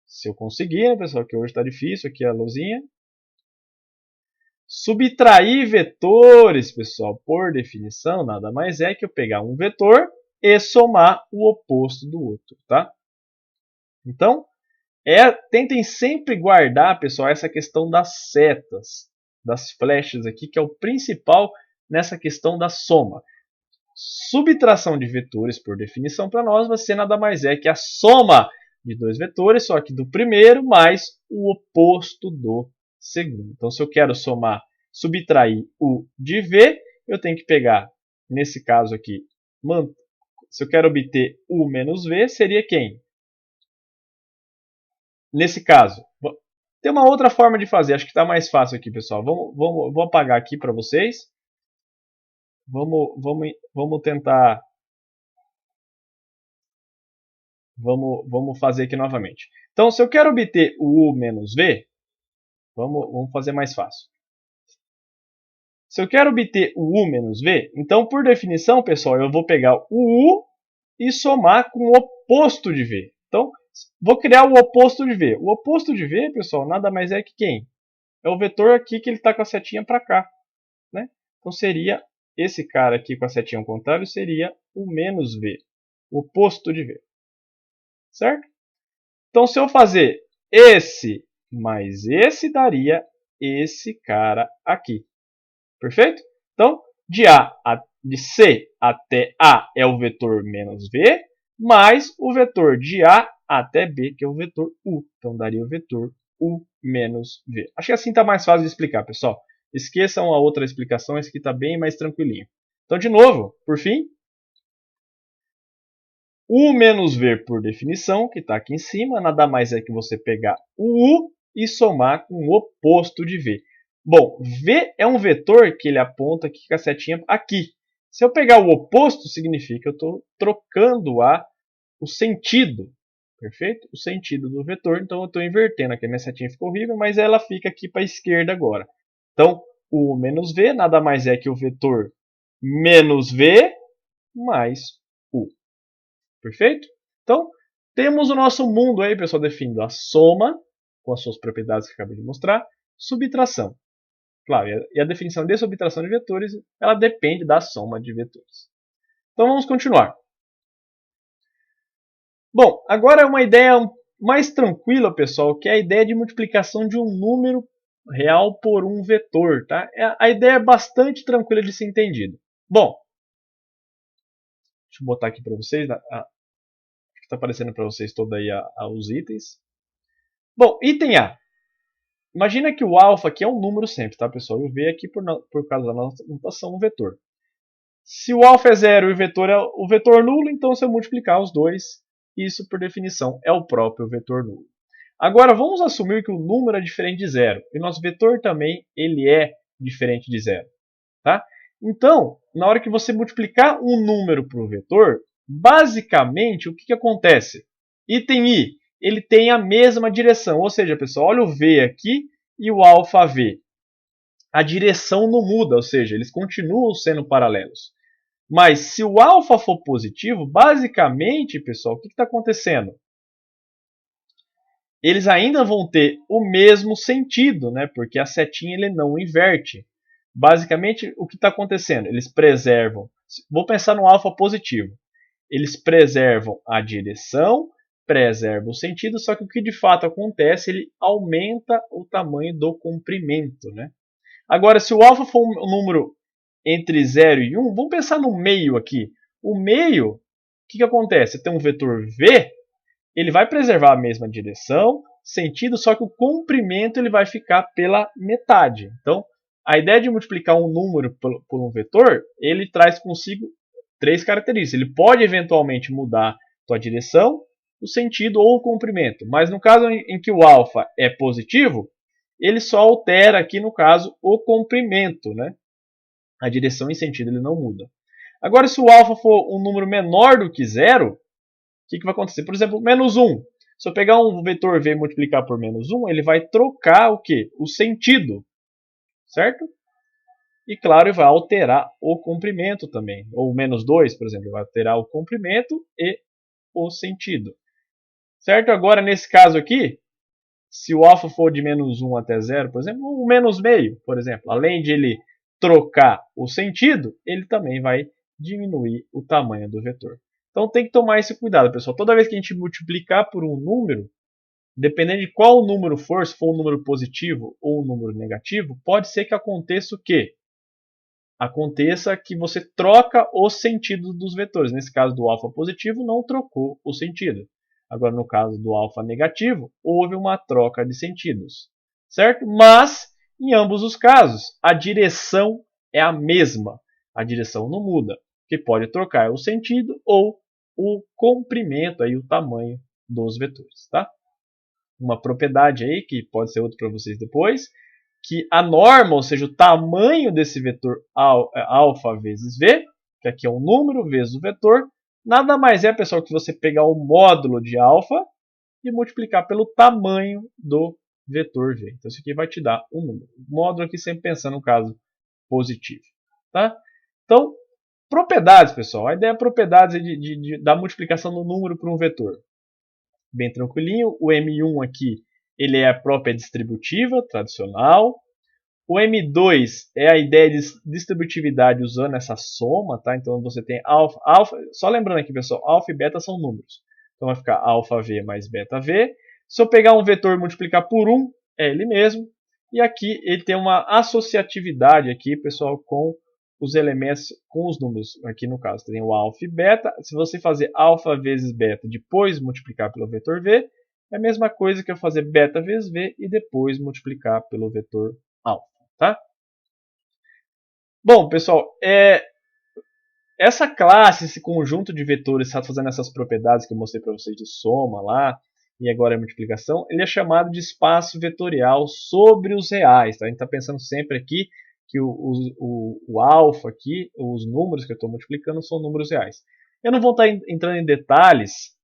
[SPEAKER 1] se eu conseguir, né, pessoal, que hoje está difícil, aqui a luzinha. Subtrair vetores, pessoal, por definição, nada mais é que eu pegar um vetor e somar o oposto do outro, tá? Então, tentem sempre guardar, pessoal, essa questão das setas, das flechas aqui, que é o principal nessa questão da soma. Subtração de vetores, por definição, para nós, vai ser nada mais é que a soma de dois vetores, só que do primeiro mais o oposto do segundo. Então, se eu quero subtrair U de V, eu tenho que pegar, nesse caso aqui, se eu quero obter U menos V, seria quem? Nesse caso, tem uma outra forma de fazer, acho que está mais fácil aqui, pessoal. Vou apagar aqui para vocês. Vamos tentar. Vamos fazer aqui novamente. Então, se eu quero obter o U menos V, vamos fazer mais fácil. Se eu quero obter o U menos V, então, por definição, pessoal, eu vou pegar o U e somar com o oposto de V. Então, vou criar o oposto de V. O oposto de V, pessoal, nada mais é que quem? É o vetor aqui que ele está com a setinha para cá. Né? Então, seria esse cara aqui com a setinha ao contrário, seria o menos V. O oposto de V. Certo? Então, se eu fazer esse mais esse, daria esse cara aqui. Perfeito? Então, de C até A é o vetor menos V, mais o vetor de A até B, que é o vetor U. Então, daria o vetor U menos V. Acho que assim está mais fácil de explicar, pessoal. Esqueçam a outra explicação, esse aqui está bem mais tranquilinho. Então, de novo, por fim, U menos V, por definição, que está aqui em cima, nada mais é que você pegar o U e somar com o oposto de V. Bom, V é um vetor que ele aponta aqui com a setinha aqui. Se eu pegar o oposto, significa que eu estou trocando o sentido. Perfeito? O sentido do vetor. Então, eu estou invertendo aqui. A minha setinha ficou horrível, mas ela fica aqui para a esquerda agora. Então, o menos V nada mais é que o vetor menos V mais U. Perfeito? Então, temos o nosso mundo aí, pessoal, definindo a soma, com as suas propriedades que eu acabei de mostrar, subtração. Claro, e a definição de subtração de vetores, ela depende da soma de vetores. Então, vamos continuar. Bom, agora é uma ideia mais tranquila, pessoal, que é a ideia de multiplicação de um número real por um vetor. Tá? A ideia é bastante tranquila de ser entendida. Bom, deixa eu botar aqui para vocês, está aparecendo para vocês todos aí os itens. Bom, item A. Imagina que o alfa aqui é um número sempre, tá, pessoal? E o v aqui, por causa da nossa notação, um vetor. Se o alfa é zero e o vetor nulo, então se eu multiplicar os dois, isso, por definição, é o próprio vetor nulo. Agora, vamos assumir que o número é diferente de zero. E nosso vetor também ele é diferente de zero. Tá? Então, na hora que você multiplicar um número por um vetor, basicamente, o que acontece? Item I, ele tem a mesma direção. Ou seja, pessoal, olha o V aqui e o alfa V. A direção não muda, ou seja, eles continuam sendo paralelos. Mas se o alfa for positivo, basicamente, pessoal, o que está acontecendo? Eles ainda vão ter o mesmo sentido, né? Porque a setinha ele não inverte. Basicamente, o que está acontecendo? Eles preservam. Vou pensar no alfa positivo. Eles preservam a direção, preservam o sentido, só que o que de fato acontece, ele aumenta o tamanho do comprimento, né? Agora, se o alfa for um número entre 0 e 1, vamos pensar no meio aqui. O meio, o que acontece? Tem um vetor V, ele vai preservar a mesma direção, sentido, só que o comprimento ele vai ficar pela metade. Então, a ideia de multiplicar um número por um vetor, ele traz consigo três características. Ele pode eventualmente mudar a direção, o sentido ou o comprimento. Mas no caso em que o alfa é positivo, ele só altera aqui, no caso, o comprimento, né? A direção e sentido ele não muda. Agora, se o alfa for um número menor do que zero, o que vai acontecer? Por exemplo, menos 1. Se eu pegar um vetor v e multiplicar por menos 1, ele vai trocar o quê? O sentido. Certo? E, claro, vai alterar o comprimento também. Ou menos 2, por exemplo, vai alterar o comprimento e o sentido. Certo? Agora, nesse caso aqui, se o alfa for de menos 1 até 0, por exemplo, o menos meio, por exemplo, além de ele trocar o sentido, ele também vai diminuir o tamanho do vetor. Então tem que tomar esse cuidado, pessoal. Toda vez que a gente multiplicar por um número, dependendo de qual número for, se for um número positivo ou um número negativo, pode ser que aconteça o quê? Aconteça que você troca o sentido dos vetores. Nesse caso do alfa positivo, não trocou o sentido. Agora, no caso do alfa negativo, houve uma troca de sentidos. Certo? Mas, em ambos os casos, a direção é a mesma. A direção não muda. O que pode trocar é o sentido ou o comprimento, aí, o tamanho dos vetores. Tá? Uma propriedade aí, que pode ser outra para vocês depois, que a norma, ou seja, o tamanho desse vetor alfa vezes v, que aqui é um número vezes o vetor, nada mais é, pessoal, que você pegar o módulo de alfa e multiplicar pelo tamanho do vetor v. Então isso aqui vai te dar um número. O módulo aqui sempre pensando no caso positivo. Tá? Então, propriedades, pessoal. A ideia é propriedades da multiplicação do número por um vetor. Bem tranquilinho. O M1 aqui, ele é a própria distributiva, tradicional. O M2 é a ideia de distributividade usando essa soma, tá? Então você tem alfa, só lembrando aqui, pessoal, alfa e beta são números. Então vai ficar alfa V mais beta V. Se eu pegar um vetor e multiplicar por 1, é ele mesmo. E aqui ele tem uma associatividade aqui, pessoal, com os elementos, com os números. Aqui no caso tem o alfa e beta. Se você fazer alfa vezes beta, depois multiplicar pelo vetor V, é a mesma coisa que eu fazer beta vezes V e depois multiplicar pelo vetor alfa. Tá? Bom, pessoal, essa classe, esse conjunto de vetores está fazendo essas propriedades que eu mostrei para vocês de soma lá, e agora a multiplicação, ele é chamado de espaço vetorial sobre os reais. Tá? A gente está pensando sempre aqui que o alfa aqui, os números que eu estou multiplicando são números reais. Eu não vou estar entrando em detalhes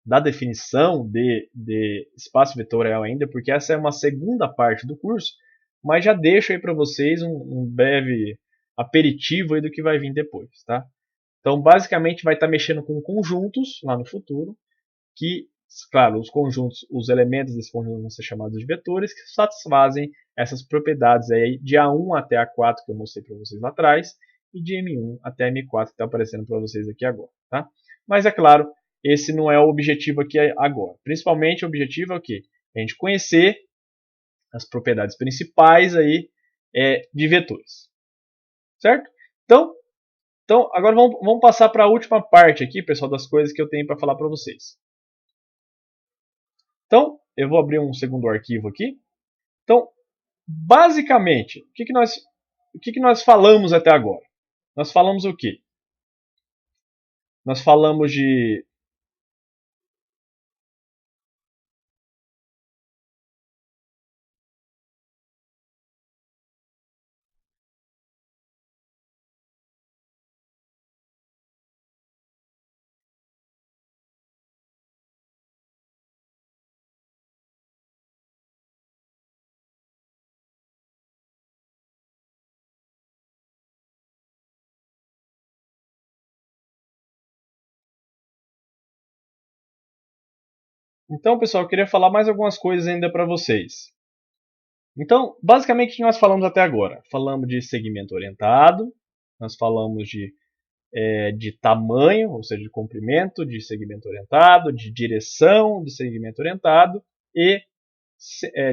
[SPEAKER 1] da definição de espaço vetorial ainda, porque essa é uma segunda parte do curso, mas já deixo aí para vocês um breve aperitivo aí do que vai vir depois, tá? Então, basicamente, vai estar mexendo com conjuntos lá no futuro, que, claro, os conjuntos, os elementos desse conjunto vão ser chamados de vetores, que satisfazem essas propriedades aí de A1 até A4, que eu mostrei para vocês lá atrás, e de M1 até M4, que está aparecendo para vocês aqui agora. Tá? Mas, é claro, esse não é o objetivo aqui agora. Principalmente, o objetivo é o quê? A gente conhecer as propriedades principais aí, de vetores. Certo? Então agora vamos passar para a última parte aqui, pessoal, das coisas que eu tenho para falar para vocês. Então, eu vou abrir um segundo arquivo aqui. Então, basicamente, o que nós falamos até agora? Nós falamos o quê? Nós falamos de... Então, pessoal, eu queria falar mais algumas coisas ainda para vocês. Então, basicamente, o que nós falamos até agora? Falamos de segmento orientado, nós falamos de tamanho, ou seja, de comprimento, de segmento orientado, de direção de segmento orientado e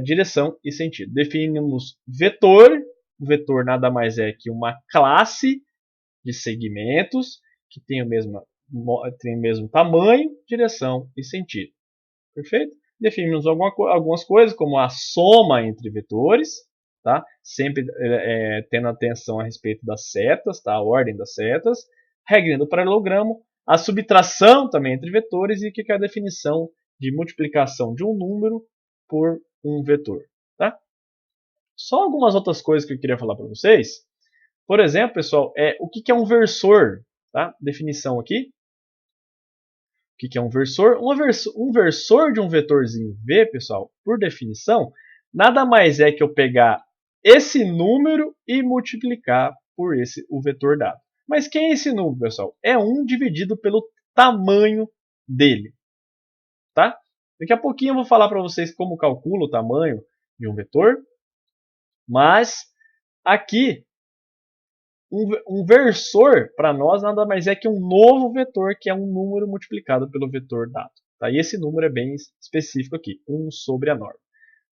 [SPEAKER 1] direção e sentido. Definimos vetor. O vetor nada mais é que uma classe de segmentos que tem o mesmo tamanho, direção e sentido. Perfeito? Definimos algumas coisas, como a soma entre vetores, tá? Sempre tendo atenção a respeito das setas, tá? A ordem das setas, regrinha do paralelogramo, a subtração também entre vetores e o que é a definição de multiplicação de um número por um vetor. Tá? Só algumas outras coisas que eu queria falar para vocês. Por exemplo, pessoal, o que é um versor? Tá? Definição aqui. O que é um versor? Um versor de um vetorzinho V, pessoal, por definição, nada mais é que eu pegar esse número e multiplicar por o vetor dado. Mas quem é esse número, pessoal? É 1 dividido pelo tamanho dele. Tá? Daqui a pouquinho eu vou falar para vocês como calcula o tamanho de um vetor. Mas aqui, um versor, para nós, nada mais é que um novo vetor, que é um número multiplicado pelo vetor dado. Tá? E esse número é bem específico aqui, 1 sobre a norma.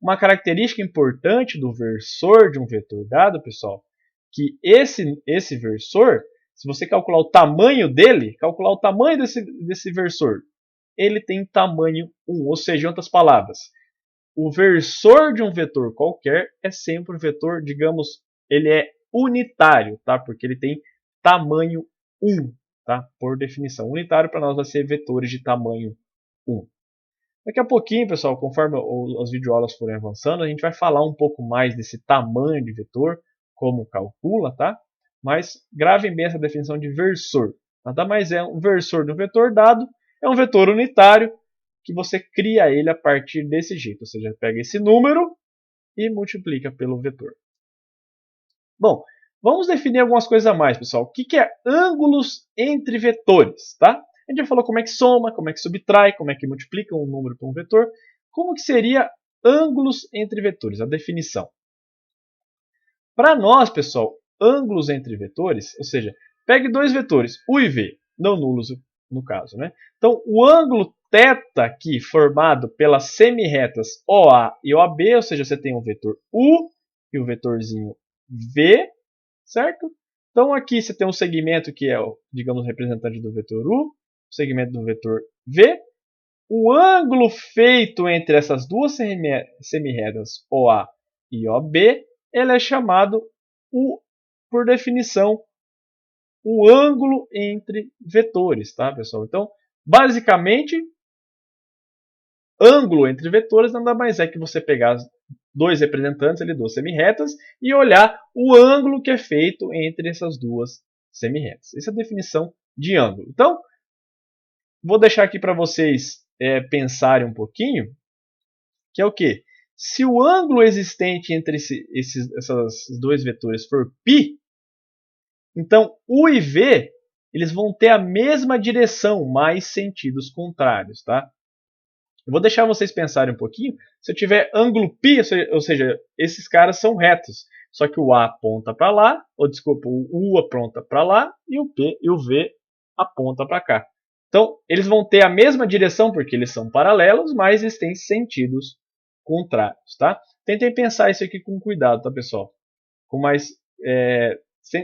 [SPEAKER 1] Uma característica importante do versor de um vetor dado, pessoal, que esse versor, se você calcular o tamanho dele, calcular o tamanho desse versor, ele tem tamanho 1, ou seja, em outras palavras, o versor de um vetor qualquer é sempre um vetor, digamos, ele é unitário, tá? Porque ele tem tamanho 1, tá? Por definição. Unitário para nós vai ser vetores de tamanho 1. Daqui a pouquinho, pessoal, conforme as videoaulas forem avançando, a gente vai falar um pouco mais desse tamanho de vetor, como calcula, tá? Mas gravem bem essa definição de versor. Nada mais é um versor de um vetor dado, é um vetor unitário, que você cria ele a partir desse jeito. Ou seja, pega esse número e multiplica pelo vetor. Bom, vamos definir algumas coisas a mais, pessoal. O que é ângulos entre vetores? Tá? A gente já falou como é que soma, como é que subtrai, como é que multiplica um número por um vetor. Como que seria ângulos entre vetores? A definição. Para nós, pessoal, ângulos entre vetores, ou seja, pegue dois vetores, U e V, não nulos no caso. Né? Então, o ângulo θ aqui formado pelas semirretas OA e OB, ou seja, você tem um vetor U e o vetorzinho V, certo? Então aqui você tem um segmento que é, digamos, representante do vetor U, o segmento do vetor V. O ângulo feito entre essas duas semirretas OA e OB, ele é chamado, por definição, o ângulo entre vetores, tá, pessoal? Então, basicamente, ângulo entre vetores nada mais é que você pegar dois representantes, ali, duas semirretas, e olhar o ângulo que é feito entre essas duas semirretas. Essa é a definição de ângulo. Então, vou deixar aqui para vocês pensarem um pouquinho, que é o quê? Se o ângulo existente entre esses dois vetores for π, então U e V eles vão ter a mesma direção, mas sentidos contrários, tá? Eu vou deixar vocês pensarem um pouquinho. Se eu tiver ângulo π, ou seja, esses caras são retos. Só que o A aponta para lá, ou desculpa, o U aponta para lá e o P e o V aponta para cá. Então, eles vão ter a mesma direção porque eles são paralelos, mas eles têm sentidos contrários, tá? Tentem pensar isso aqui com cuidado, tá, pessoal? Com mais,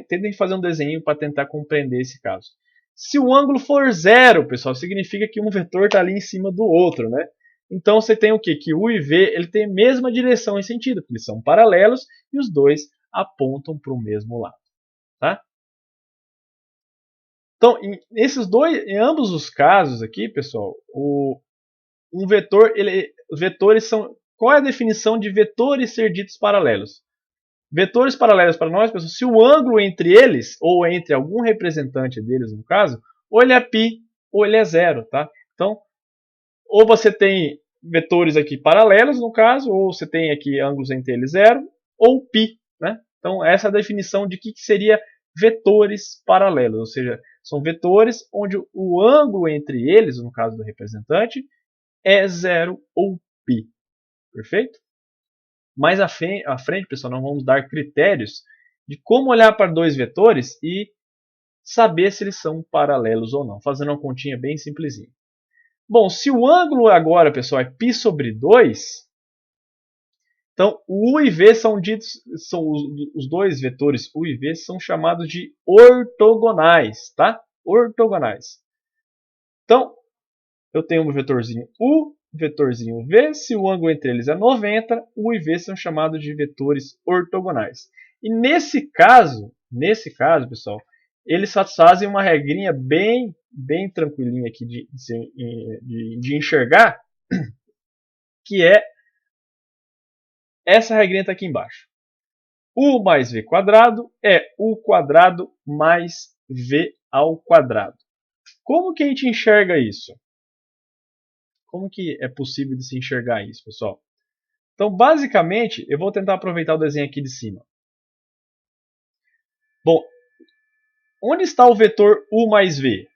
[SPEAKER 1] tentem fazer um desenho para tentar compreender esse caso. Se o ângulo for zero, pessoal, significa que um vetor está ali em cima do outro, né? Então você tem o quê? Que U e V ele tem a mesma direção e sentido, porque eles são paralelos e os dois apontam para o mesmo lado, tá? Então, em ambos os casos aqui, pessoal, um vetor, os vetores são. Qual é a definição de vetores ser ditos paralelos? Vetores paralelos para nós, pessoal, se o ângulo entre eles, ou entre algum representante deles, no caso, ou ele é π, ou ele é zero, tá? Então, ou você tem vetores aqui paralelos, no caso, ou você tem aqui ângulos entre eles zero, ou π, né? Então, essa é a definição de que seria vetores paralelos, ou seja, são vetores onde o ângulo entre eles, no caso do representante, é zero ou π. Perfeito? Mais à frente, pessoal, nós vamos dar critérios de como olhar para dois vetores e saber se eles são paralelos ou não, fazendo uma continha bem simplesinha. Bom, se o ângulo agora, pessoal, é π sobre 2, então o U e V são os dois vetores U e V são chamados de ortogonais, tá? Ortogonais. Então, eu tenho um vetorzinho U, vetorzinho V, se o ângulo entre eles é 90, U e V são chamados de vetores ortogonais. E nesse caso, pessoal, eles fazem uma regrinha bem tranquilinha aqui de enxergar, que é essa regrinha está aqui embaixo. U mais V quadrado é U quadrado mais V ao quadrado. Como que a gente enxerga isso? Como que é possível de se enxergar isso, pessoal? Então, basicamente, eu vou tentar aproveitar o desenho aqui de cima. Bom, onde está o vetor U mais V?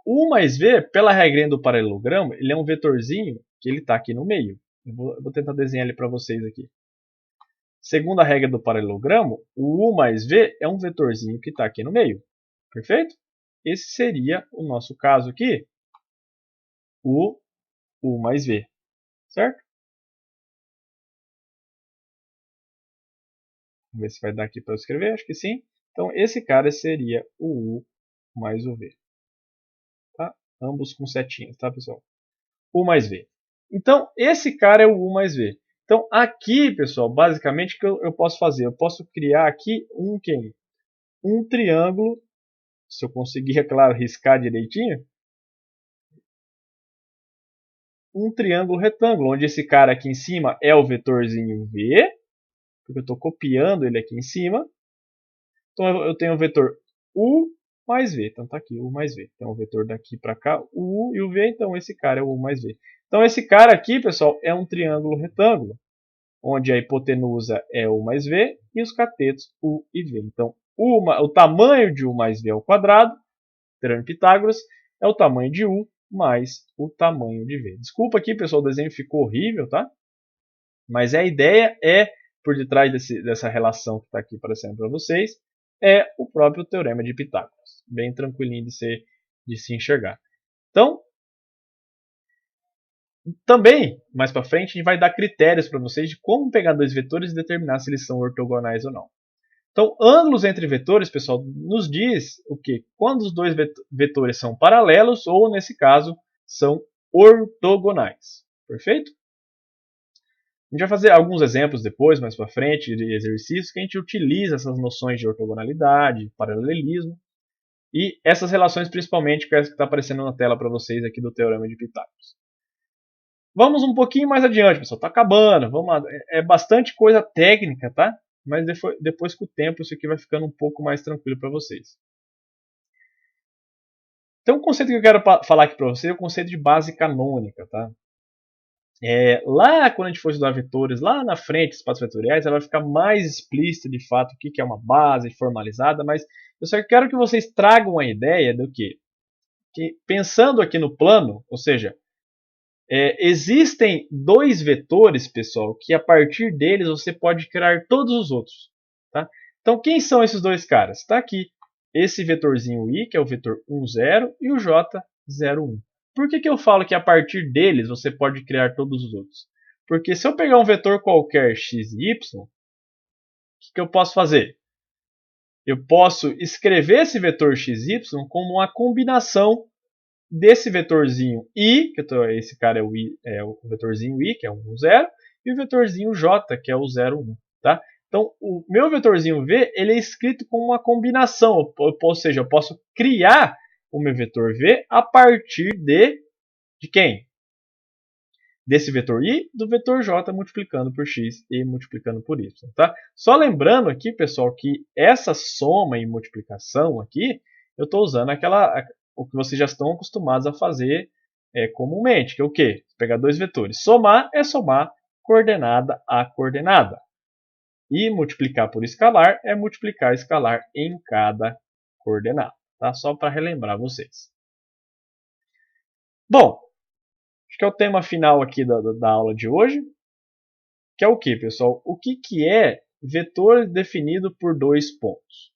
[SPEAKER 1] U mais V, pela regrinha do paralelogramo, ele é um vetorzinho que ele está aqui no meio. Eu vou tentar desenhar ele para vocês aqui. Segundo a regra do paralelogramo, o U mais V é um vetorzinho que está aqui no meio. Perfeito? Esse seria o nosso caso aqui, o U mais V. Certo? Vamos ver se vai dar aqui para eu escrever, acho que sim. Então, esse cara seria o U mais o V. Tá? Ambos com setinhas, tá, pessoal? U mais V. Então, esse cara é o U mais V. Então, aqui, pessoal, basicamente, o que eu posso fazer? Eu posso criar aqui um triângulo, se eu conseguir, é claro, riscar direitinho, um triângulo retângulo, onde esse cara aqui em cima é o vetorzinho V, porque eu estou copiando ele aqui em cima. Então eu tenho o vetor U mais V, então está aqui U mais V. Então o vetor daqui para cá, o U e o V, então esse cara é o U mais V. Então esse cara aqui, pessoal, é um triângulo retângulo, onde a hipotenusa é U mais V e os catetos U e V. Então o tamanho de U mais V ao quadrado, teorema de Pitágoras, é o tamanho de U mais o tamanho de V. Desculpa aqui, pessoal, o desenho ficou horrível, tá? Mas a ideia é, por detrás dessa relação que está aqui aparecendo para vocês, é o próprio teorema de Pitágoras. Bem tranquilinho de se enxergar. Então, também, mais para frente, a gente vai dar critérios para vocês de como pegar dois vetores e determinar se eles são ortogonais ou não. Então, ângulos entre vetores, pessoal, nos diz o quê? Quando os dois vetores são paralelos ou, nesse caso, são ortogonais. Perfeito? A gente vai fazer alguns exemplos depois, mais para frente, de exercícios que a gente utiliza essas noções de ortogonalidade, paralelismo e essas relações principalmente que está aparecendo na tela para vocês aqui do Teorema de Pitágoras. Vamos um pouquinho mais adiante, pessoal. Está acabando. Vamos lá. É bastante coisa técnica, tá? Mas depois com o tempo isso aqui vai ficando um pouco mais tranquilo para vocês. Então o conceito que eu quero falar aqui para vocês é o conceito de base canônica, tá? Lá quando a gente for estudar vetores, lá na frente, espaços vetoriais, ela vai ficar mais explícita de fato o que é uma base formalizada, mas Eu só quero que vocês tragam a ideia do quê? Que pensando aqui no plano, ou seja, existem dois vetores, pessoal, que a partir deles você pode criar todos os outros. Tá? Então, quem são esses dois caras? Está aqui esse vetorzinho i, que é o vetor 1, 0, e o j, 0, 1. Por que eu falo que a partir deles você pode criar todos os outros? Porque se eu pegar um vetor qualquer x e y, o que eu posso fazer? Eu posso escrever esse vetor x e y como uma combinação desse vetorzinho i, que esse cara é o vetorzinho i, que é 1, 0, e o vetorzinho j, que é o 0, 1. Tá? Então, o meu vetorzinho v ele é escrito como uma combinação, ou seja, eu posso criar o meu vetor v a partir de quem? Desse vetor i, do vetor j multiplicando por x e multiplicando por y. Tá? Só lembrando aqui, pessoal, que essa soma e multiplicação aqui, eu estou usando o que vocês já estão acostumados a fazer comumente, que é o quê? Pegar dois vetores. Somar é somar coordenada a coordenada. E multiplicar por escalar é multiplicar escalar em cada coordenada. Tá? Só para relembrar vocês. Bom, acho que é o tema final aqui da aula de hoje. Que é o que, pessoal? O que é vetor definido por dois pontos?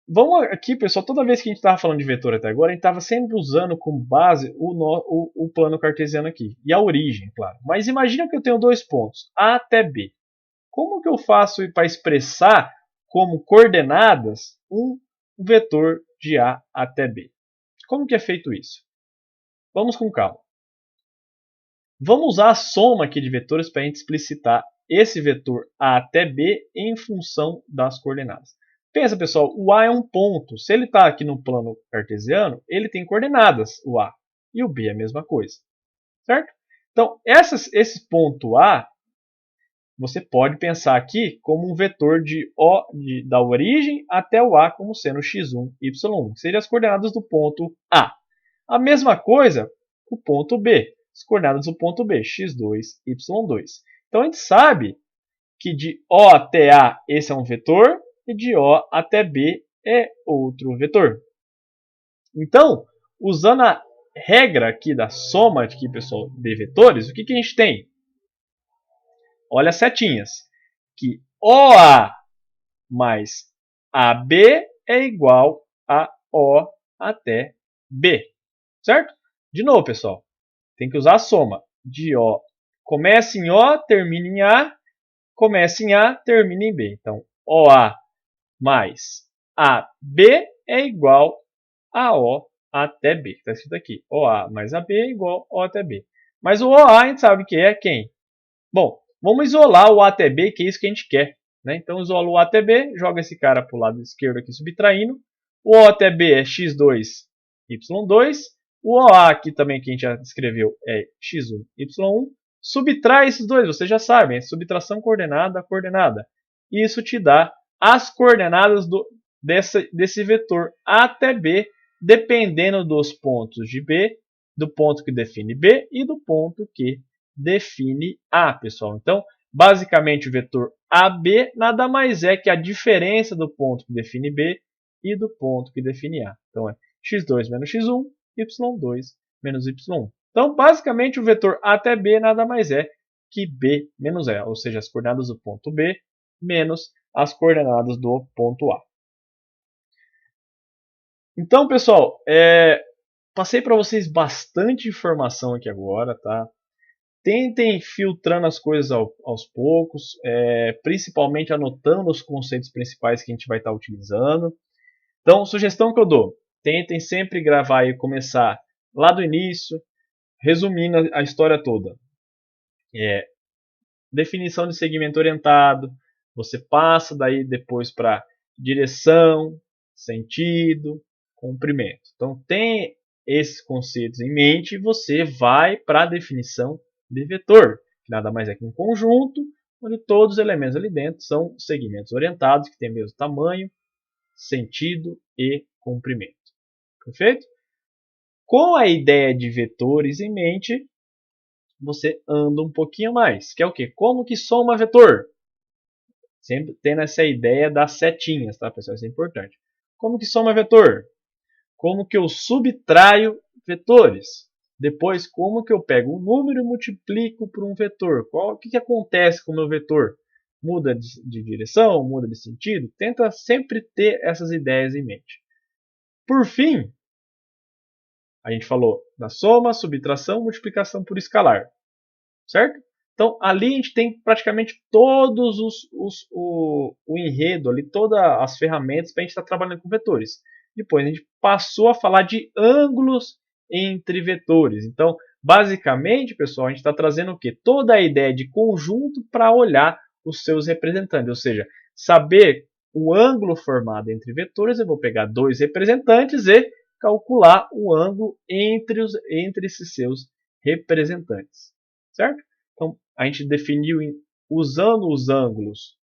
[SPEAKER 1] Vamos aqui, pessoal, toda vez que a gente estava falando de vetor até agora, a gente estava sempre usando como base o plano cartesiano aqui. E a origem, claro. Mas imagina que eu tenho dois pontos, A até B. Como que eu faço para expressar como coordenadas um vetor de A até B? Como que é feito isso? Vamos com calma. Vamos usar a soma aqui de vetores para a gente explicitar esse vetor A até B em função das coordenadas. Pensa, pessoal, o A é um ponto. Se ele está aqui no plano cartesiano, ele tem coordenadas, o A. E o B é a mesma coisa. Certo? Então, esse ponto A, você pode pensar aqui como um vetor da origem até o A como sendo x1, y1. Que seriam as coordenadas do ponto A. A mesma coisa o ponto B. As coordenadas do ponto B, x2, y2. Então a gente sabe que de O até A esse é um vetor e de O até B é outro vetor. Então, usando a regra aqui da soma aqui, pessoal, de vetores, o que a gente tem? Olha as setinhas. Que OA mais AB é igual a O até B. Certo? De novo, pessoal. Tem que usar a soma de O. Começa em O, termina em A. Começa em A, termina em B. Então, OA mais AB é igual a O até B. Está escrito aqui. OA mais AB é igual a O até B. Mas o OA a gente sabe que é quem? Bom, vamos isolar o A até B, que é isso que a gente quer. Né? Então, isola o A até B, joga esse cara para o lado esquerdo aqui subtraindo. O O até B é x2, y2. O OA aqui também que a gente já escreveu é x1, y1. Subtrai esses dois, vocês já sabem, é subtração coordenada a coordenada. E isso te dá as coordenadas desse vetor A até B, dependendo dos pontos de B, do ponto que define B e do ponto que define A, pessoal. Então, basicamente, o vetor AB nada mais é que a diferença do ponto que define B e do ponto que define A. Então, é x2 menos x1, y2 menos y1. Então, basicamente, o vetor A até B nada mais é que B menos E, ou seja, as coordenadas do ponto B menos as coordenadas do ponto A. Então, pessoal, passei para vocês bastante informação aqui agora, tá? Tentem filtrando as coisas aos poucos, principalmente anotando os conceitos principais que a gente vai estar utilizando. Então, sugestão que eu dou, tentem sempre gravar e começar lá do início, resumindo a história toda. Definição de segmento orientado, você passa daí depois para direção, sentido, comprimento. Então, tem esses conceitos em mente e você vai para a definição de vetor, que nada mais é que um conjunto onde todos os elementos ali dentro são segmentos orientados, que têm o mesmo tamanho, sentido e comprimento. Perfeito? Com a ideia de vetores em mente, você anda um pouquinho mais. Que é o quê? Como que soma vetor? Sempre tendo essa ideia das setinhas, tá, pessoal? Isso é importante. Como que soma vetor? Como que eu subtraio vetores? Depois, como que eu pego um número e multiplico por um vetor? O que acontece com o meu vetor? Muda de direção? Muda de sentido? Tenta sempre ter essas ideias em mente. Por fim, a gente falou da soma, subtração, multiplicação por escalar. Certo? Então, ali a gente tem praticamente todos o enredo, ali, todas as ferramentas para a gente estar trabalhando com vetores. Depois a gente passou a falar de ângulos entre vetores. Então, basicamente, pessoal, a gente está trazendo o quê? Toda a ideia de conjunto para olhar os seus representantes. Ou seja, saber o ângulo formado entre vetores, eu vou pegar dois representantes e calcular o ângulo entre esses seus representantes. Certo? Então, a gente definiu usando os ângulos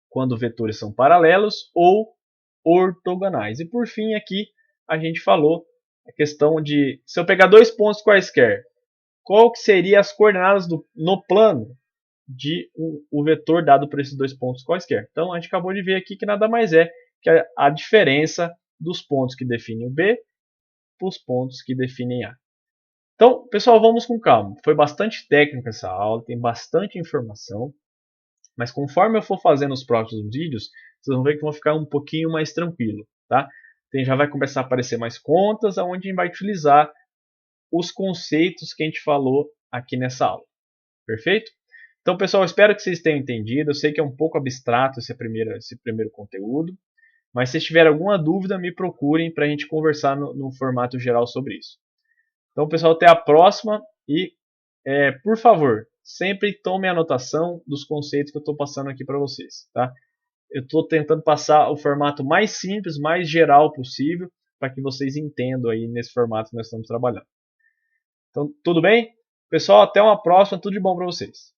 [SPEAKER 1] quando vetores são paralelos ou ortogonais. E por fim, aqui a gente falou a questão de, se eu pegar dois pontos quaisquer, qual que seria as coordenadas no plano de o vetor dado por esses dois pontos quaisquer. Então, a gente acabou de ver aqui que nada mais é que a diferença dos pontos que definem o B para os pontos que definem A. Então, pessoal, vamos com calma. Foi bastante técnica essa aula, tem bastante informação, mas conforme eu for fazendo os próximos vídeos, vocês vão ver que vão ficar um pouquinho mais tranquilo, tá? Então, já vai começar a aparecer mais contas, onde a gente vai utilizar os conceitos que a gente falou aqui nessa aula. Perfeito? Então, pessoal, espero que vocês tenham entendido. Eu sei que é um pouco abstrato esse primeiro conteúdo, mas se tiverem alguma dúvida, me procurem para a gente conversar no formato geral sobre isso. Então, pessoal, até a próxima e, por favor, sempre tome anotação dos conceitos que eu estou passando aqui para vocês. Tá? Eu estou tentando passar o formato mais simples, mais geral possível, para que vocês entendam aí nesse formato que nós estamos trabalhando. Então, tudo bem? Pessoal, até uma próxima. Tudo de bom para vocês.